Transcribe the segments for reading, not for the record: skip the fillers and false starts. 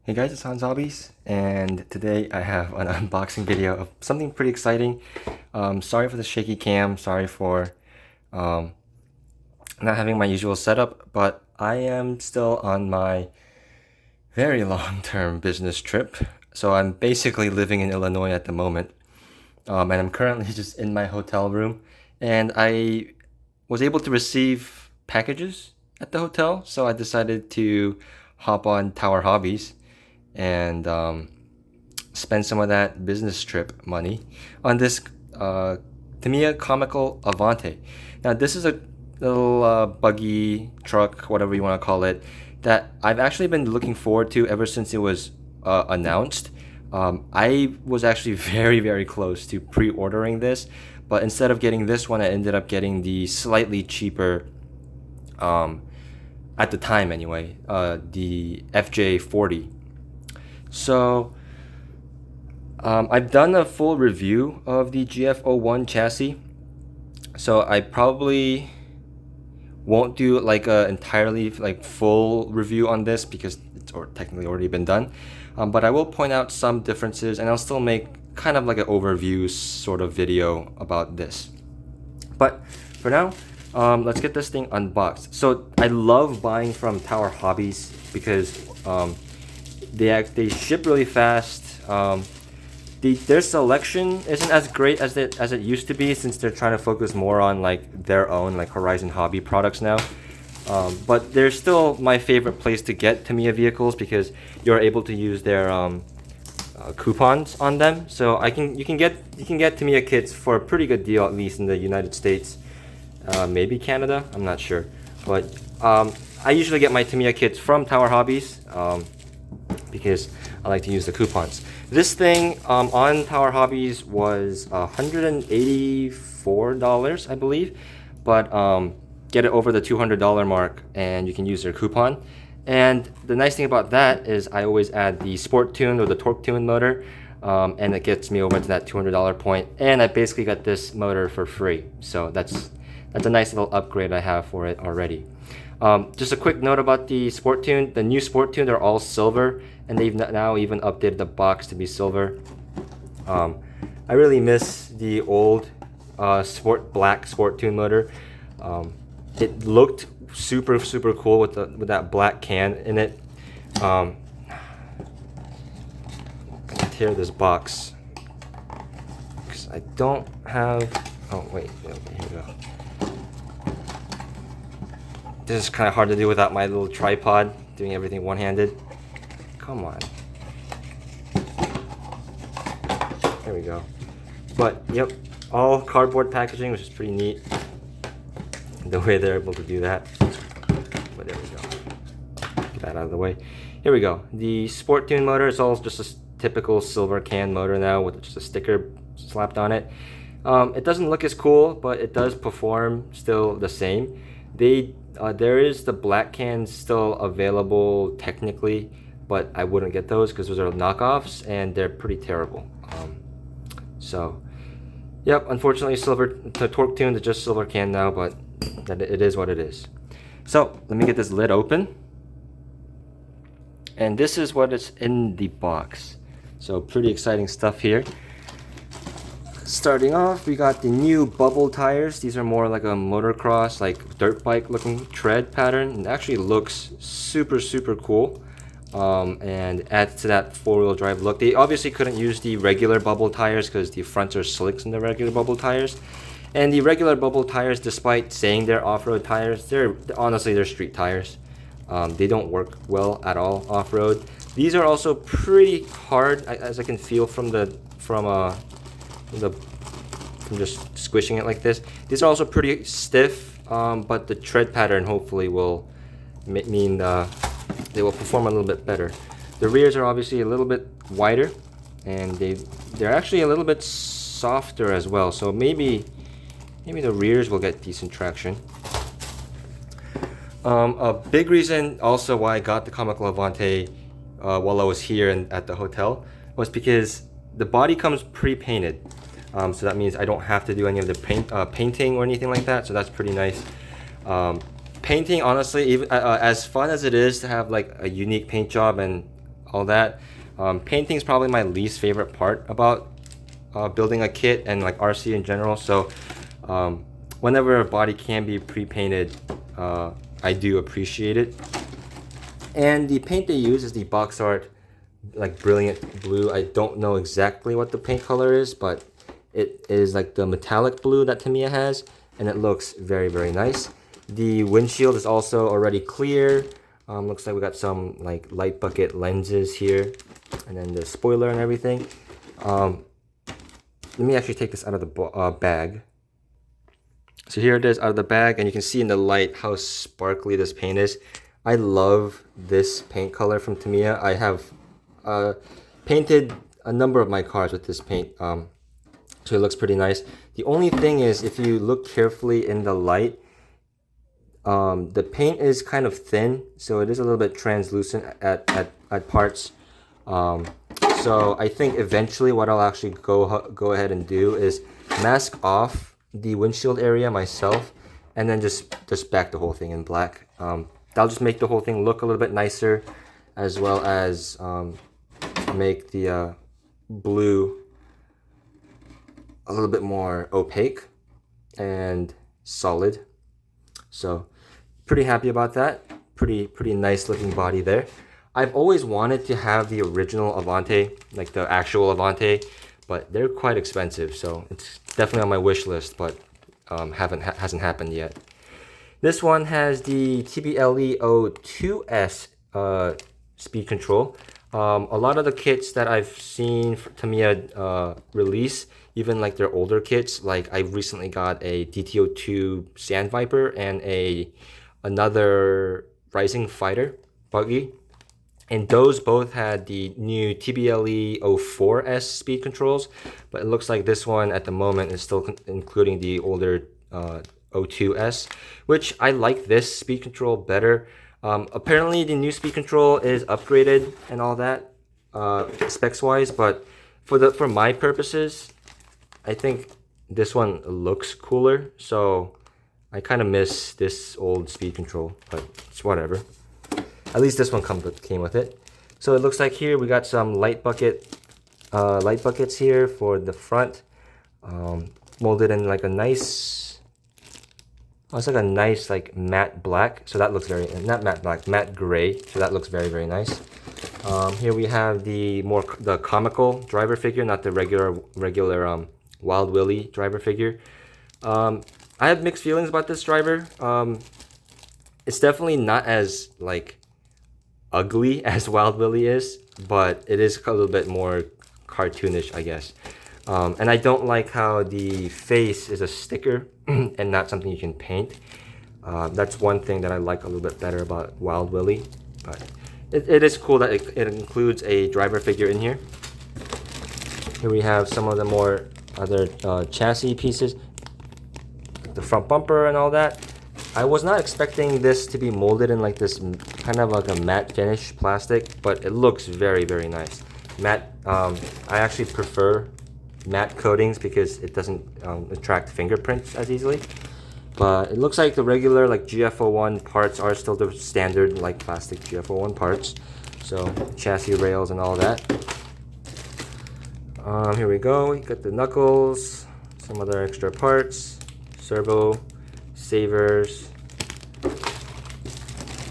Hey guys, it's Hans Hobbies, and today I have an unboxing video of something pretty exciting. Sorry for the shaky cam, sorry for um, not having my usual setup, but I am still on my very long-term business trip. So I'm basically living in Illinois at the moment, and I'm currently just in my hotel room, and I was able to receive packages at the hotel, so I decided to hop on Tower Hobbies and spend some of that business trip money on this Tamiya Comical Avante. Now, this is a little buggy truck, whatever you want to call it, that I've actually been looking forward to ever since it was announced. I was actually very, very close to pre-ordering this, but instead of getting this one, I ended up getting the slightly cheaper, at the time anyway, the FJ40. So, I've done a full review of the GF01 chassis, so I probably won't do like a entirely like full review on this because it's technically already been done. But I will point out some differences, and I'll still make kind of like an overview sort of video about this. But for now, let's get this thing unboxed. So I love buying from Tower Hobbies because they ship really fast. Their selection isn't as great as it used to be, since they're trying to focus more on like their own like Horizon Hobby products now. But they're still my favorite place to get Tamiya vehicles because you're able to use their coupons on them. So you can get Tamiya kits for a pretty good deal, at least in the United States, maybe Canada. I'm not sure, but I usually get my Tamiya kits from Tower Hobbies because I like to use the coupons. This thing on Tower Hobbies was $184, I believe, but get it over the $200 mark and you can use their coupon. And the nice thing about that is I always add the Sport Tune or the Torque Tune motor, and it gets me over to that $200 point, and I basically got this motor for free. So that's a nice little upgrade I have for it already. Just a quick note about the Sport Tune. The new Sport Tune, they're all silver, and they've now even updated the box to be silver. I really miss the old black Sport Tune motor. It looked super cool with that black can in it. I'm gonna tear this box because I don't have. Oh wait, here we go. This is kind of hard to do without my little tripod, doing everything one-handed. Come on. There we go. But, yep, all cardboard packaging, which is pretty neat, the way they're able to do that. But there we go. Get that out of the way. Here we go. The Sport Tune motor is all just a typical silver can motor now with just a sticker slapped on it. It doesn't look as cool, but it does perform still the same. There is the black cans still available technically, but I wouldn't get those because those are knockoffs and they're pretty terrible. So, yep, unfortunately, the Torque Tune is just silver can now, but it is what it is. So let me get this lid open, and this is what is in the box. So pretty exciting stuff here. Starting off, we got the new bubble tires. These are more like a motocross, like dirt bike looking tread pattern. It actually looks super cool, and adds to that four-wheel drive look. They obviously couldn't use the regular bubble tires because the fronts are slicks in the regular bubble tires. And the regular bubble tires, despite saying they're off-road tires, they're street tires. They don't work well at all off-road. These are also pretty hard, as I can feel from just squishing it like this. These are also pretty stiff, but the tread pattern hopefully will mean they will perform a little bit better. The rears are obviously a little bit wider, and they're actually a little bit softer as well. So maybe the rears will get decent traction. A big reason also why I got the Comical Avante while I was here at the hotel was because the body comes pre-painted. So that means I don't have to do any of the painting or anything like that, so that's pretty nice. Painting, honestly, even as fun as it is to have like a unique paint job and all that. Painting is probably my least favorite part about building a kit and like RC in general. So whenever a body can be pre-painted, I do appreciate it. And the paint they use is the Box Art like Brilliant Blue. I don't know exactly what the paint color is, but it is like the metallic blue that Tamiya has, and it looks very, very nice. The windshield is also already clear. Looks like we got some like light bucket lenses here, and then the spoiler and everything. Let me actually take this out of the bag. So here it is out of the bag, and you can see in the light how sparkly this paint is. I love this paint color from Tamiya. I have painted a number of my cars with this paint, so it looks pretty nice. The only thing is, if you look carefully in the light, the paint is kind of thin, so it is a little bit translucent at parts. So I think eventually what I'll actually go ahead and do is mask off the windshield area myself, and then just back the whole thing in black. That'll just make the whole thing look a little bit nicer, as well as make the blue a little bit more opaque and solid. So pretty happy about that. Pretty nice looking body there. I've always wanted to have the original Avante, like the actual Avante, but they're quite expensive, so it's definitely on my wish list, but hasn't happened yet. This one has the TBLE02S speed control. A lot of the kits that I've seen Tamiya release, even like their older kits, like I recently got a DTO2 Sand Viper and another Rising Fighter buggy, and those both had the new TBLE04S speed controls, but it looks like this one at the moment is still including the older 02S, which I like this speed control better. Apparently the new speed control is upgraded and all that specs wise, but for my purposes, I think this one looks cooler, so I kind of miss this old speed control, but it's whatever. At least this one came with it. So it looks like here we got some light buckets here for the front, molded in like a nice, it's like a nice like matte black. So that looks very, not matte black, matte gray. So that looks very, very nice. Here we have the comical driver figure, not the regular Wild Willie driver figure. I have mixed feelings about this driver. It's definitely not as like ugly as Wild Willie is, but it is a little bit more cartoonish, I guess. And I don't like how the face is a sticker and not something you can paint. That's one thing that I like a little bit better about Wild Willie. But it is cool that it includes a driver figure in here. Here we have some of the more other chassis pieces, the front bumper and all that. I was not expecting this to be molded in like this kind of like a matte finish plastic, but it looks very, very nice. Matte, I actually prefer matte coatings because it doesn't attract fingerprints as easily. But it looks like the regular like GF01 parts are still the standard like plastic GF01 parts. So chassis rails and all that. Here we go. We got the knuckles, some other extra parts, servo, savers,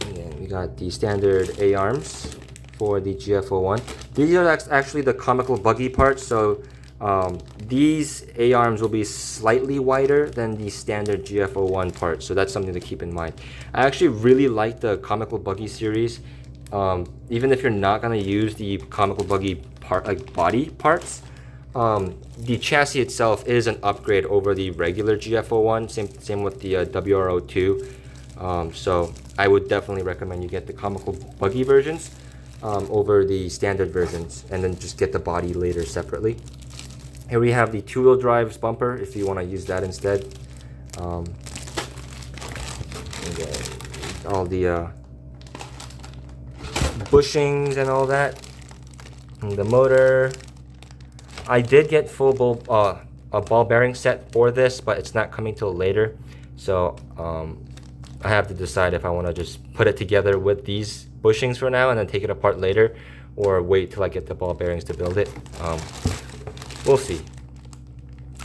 and we got the standard A-arms for the GF01. These are actually the comical buggy parts, so these A-arms will be slightly wider than the standard GF01 parts, so that's something to keep in mind. I actually really like the comical buggy series. Even if you're not going to use the comical buggy part like body parts, the chassis itself is an upgrade over the regular GF01, same with the WR02. So I would definitely recommend you get the comical buggy versions over the standard versions, and then just get the body later separately. Here we have the two-wheel drive bumper if you want to use that instead. And all the bushings and all that, and the motor. I did get a ball bearing set for this, but it's not coming till later, so I have to decide if I want to just put it together with these bushings for now and then take it apart later, or wait till I get the ball bearings to build it. We'll see.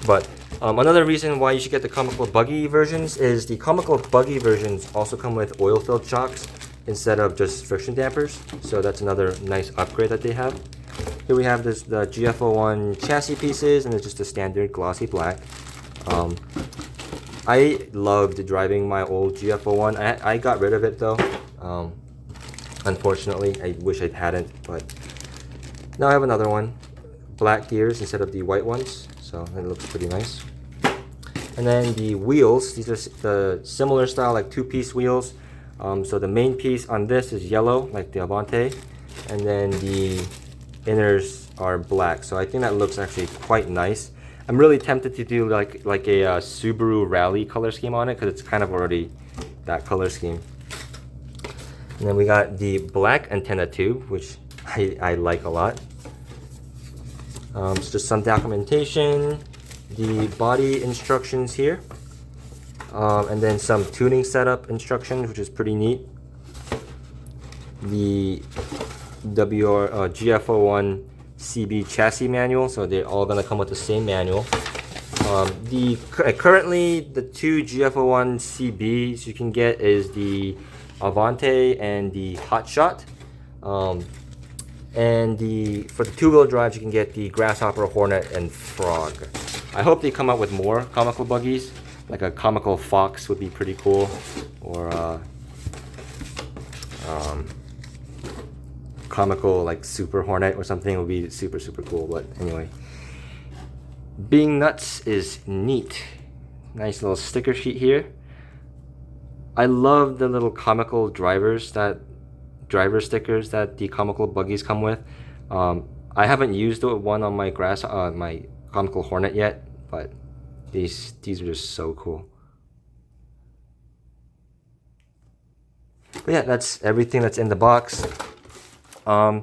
But another reason why you should get the Comical Buggy versions is the Comical Buggy versions also come with oil-filled shocks instead of just friction dampers. So that's another nice upgrade that they have. Here we have the GF01 chassis pieces, and it's just a standard glossy black. I loved driving my old GF01. I got rid of it though. Unfortunately, I wish I hadn't, but now I have another one. Black gears instead of the white ones, so it looks pretty nice. And then the wheels, these are the similar style, like two-piece wheels. So the main piece on this is yellow, like the Avante, and then the inners are black. So I think that looks actually quite nice. I'm really tempted to do like a Subaru Rally color scheme on it, because it's kind of already that color scheme. And then we got the black antenna tube, which I like a lot. It's just some documentation, the body instructions here, and then some tuning setup instructions, which is pretty neat. The GF01CB chassis manual, so they're all gonna come with the same manual. Currently the two GF01CBs you can get is the Avante and the Hotshot. And for the two-wheel drives, you can get the Grasshopper, Hornet, and Frog. I hope they come out with more comical buggies, like a Comical Fox would be pretty cool, or Comical like Super Hornet or something would be super cool. But anyway, being nuts is neat. Nice little sticker sheet here. I love the little comical driver stickers that the Comical buggies come with. I haven't used the one on my my Comical Hornet yet, but these are just so cool. But yeah, that's everything that's in the box. I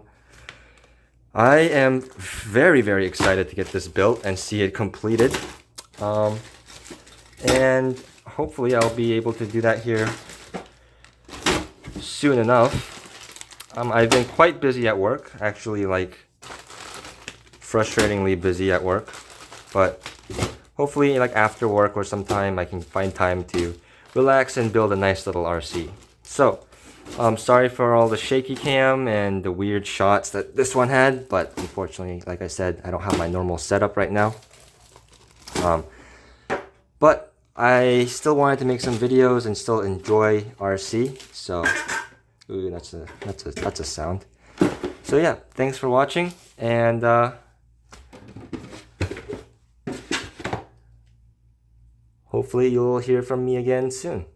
am very excited to get this built and see it completed. And hopefully I'll be able to do that here soon enough. I've been quite busy at work, actually, like frustratingly busy at work, but hopefully like after work or sometime I can find time to relax and build a nice little RC. So sorry for all the shaky cam and the weird shots that this one had, but unfortunately, like I said, I don't have my normal setup right now. But I still wanted to make some videos and still enjoy RC, so ooh, that's a sound. So yeah, thanks for watching, and hopefully you'll hear from me again soon.